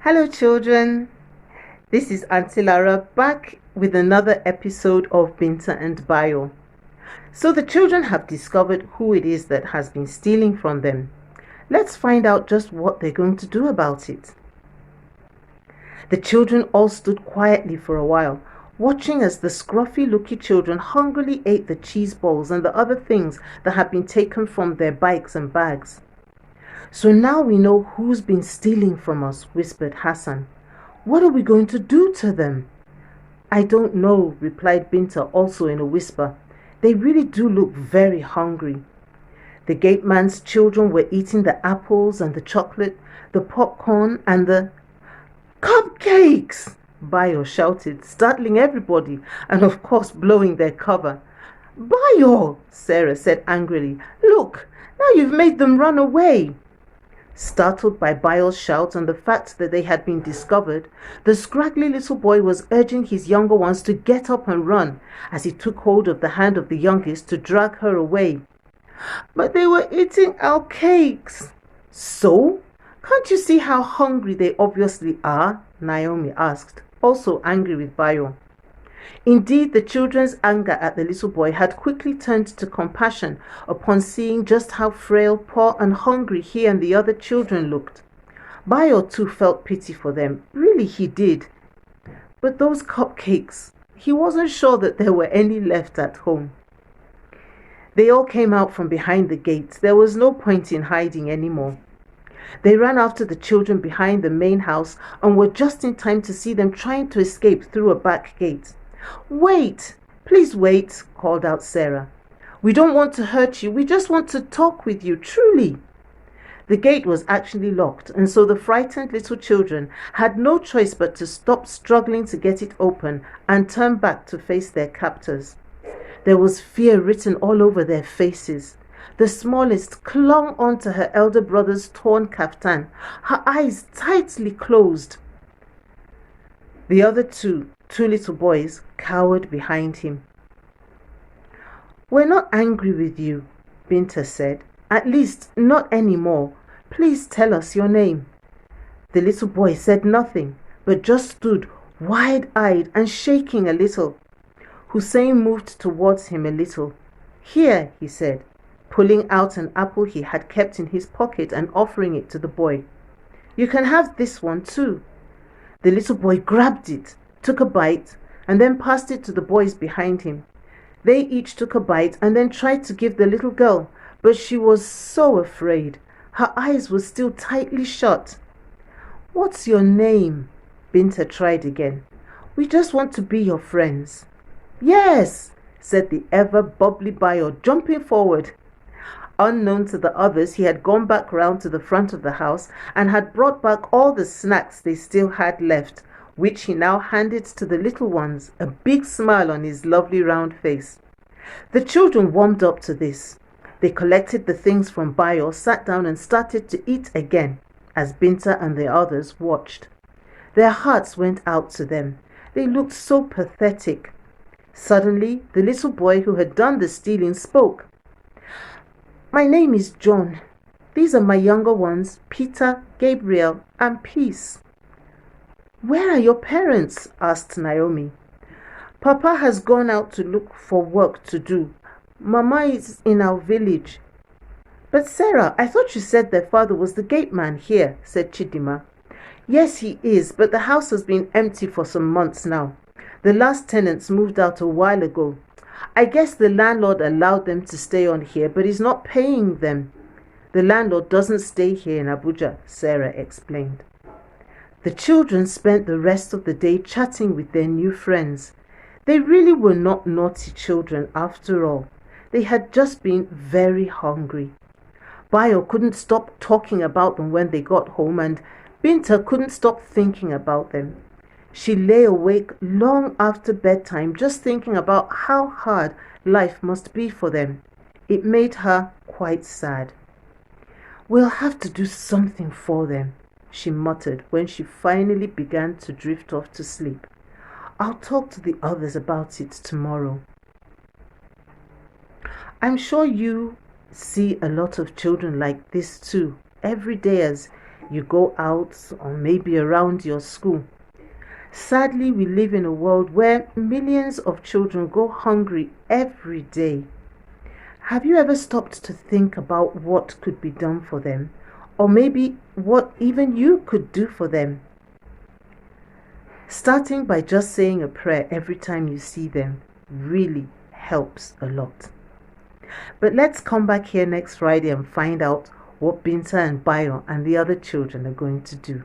Hello, children. This is Auntie Lara back with another episode of Binta and Bayo. So the children have discovered who it is that has been stealing from them. Let's find out just what they're going to do about it. The children all stood quietly for a while, watching as the scruffy-looking children hungrily ate the cheese balls and the other things that had been taken from their bikes and bags. So now we know who's been stealing from us, whispered Hassan. What are we going to do to them? I don't know, replied Binta, also in a whisper. They really do look very hungry. The gateman's children were eating the apples and the chocolate, the popcorn and the cupcakes, Bayo shouted, startling everybody and of course blowing their cover. Bayo, Sarah said angrily, look, now you've made them run away. Startled by Bayo's shout and the fact that they had been discovered, the scraggly little boy was urging his younger ones to get up and run as he took hold of the hand of the youngest to drag her away. But they were eating our cakes. So? Can't you see how hungry they obviously are? Naomi asked, also angry with Bayo. Indeed, the children's anger at the little boy had quickly turned to compassion upon seeing just how frail, poor and hungry he and the other children looked. Bayo too felt pity for them. Really he did. But those cupcakes, he wasn't sure that there were any left at home. They all came out from behind the gate. There was no point in hiding anymore. They ran after the children behind the main house and were just in time to see them trying to escape through a back gate. Wait! Please wait, called out Sarah. We don't want to hurt you. We just want to talk with you, truly. The gate was actually locked, and so the frightened little children had no choice but to stop struggling to get it open and turn back to face their captors. There was fear written all over their faces. The smallest clung onto her elder brother's torn kaftan, her eyes tightly closed. The other two little boys, cowered behind him. We're not angry with you, Binta said. At least, not anymore. Please tell us your name. The little boy said nothing, but just stood wide-eyed and shaking a little. Hussein moved towards him a little. Here, he said, pulling out an apple he had kept in his pocket and offering it to the boy. You can have this one too. The little boy grabbed it, took a bite, and then passed it to the boys behind him. They each took a bite and then tried to give the little girl, but she was so afraid. Her eyes were still tightly shut. What's your name? Binta tried again. We just want to be your friends. Yes, said the ever bubbly Bayo, jumping forward. Unknown to the others, he had gone back round to the front of the house and had brought back all the snacks they still had left, which he now handed to the little ones, a big smile on his lovely round face. The children warmed up to this. They collected the things from Bayo, sat down and started to eat again, as Binta and the others watched. Their hearts went out to them. They looked so pathetic. Suddenly, the little boy who had done the stealing spoke. My name is John. These are my younger ones, Peter, Gabriel, and Peace. Where are your parents? Asked Naomi. Papa has gone out to look for work to do. Mama is in our village. But Sarah, I thought you said their father was the gateman here, said Chidima. Yes, he is, but the house has been empty for some months now. The last tenants moved out a while ago. I guess the landlord allowed them to stay on here, but he's not paying them. The landlord doesn't stay here in Abuja, Sarah explained. The children spent the rest of the day chatting with their new friends. They really were not naughty children after all. They had just been very hungry. Bayo couldn't stop talking about them when they got home, and Binta couldn't stop thinking about them. She lay awake long after bedtime just thinking about how hard life must be for them. It made her quite sad. We'll have to do something for them, she muttered when she finally began to drift off to sleep. I'll talk to the others about it tomorrow. I'm sure you see a lot of children like this too, every day as you go out or maybe around your school. Sadly, we live in a world where millions of children go hungry every day. Have you ever stopped to think about what could be done for them? Or maybe what even you could do for them? Starting by just saying a prayer every time you see them really helps a lot. But let's come back here next Friday and find out what Binta and Bayo and the other children are going to do.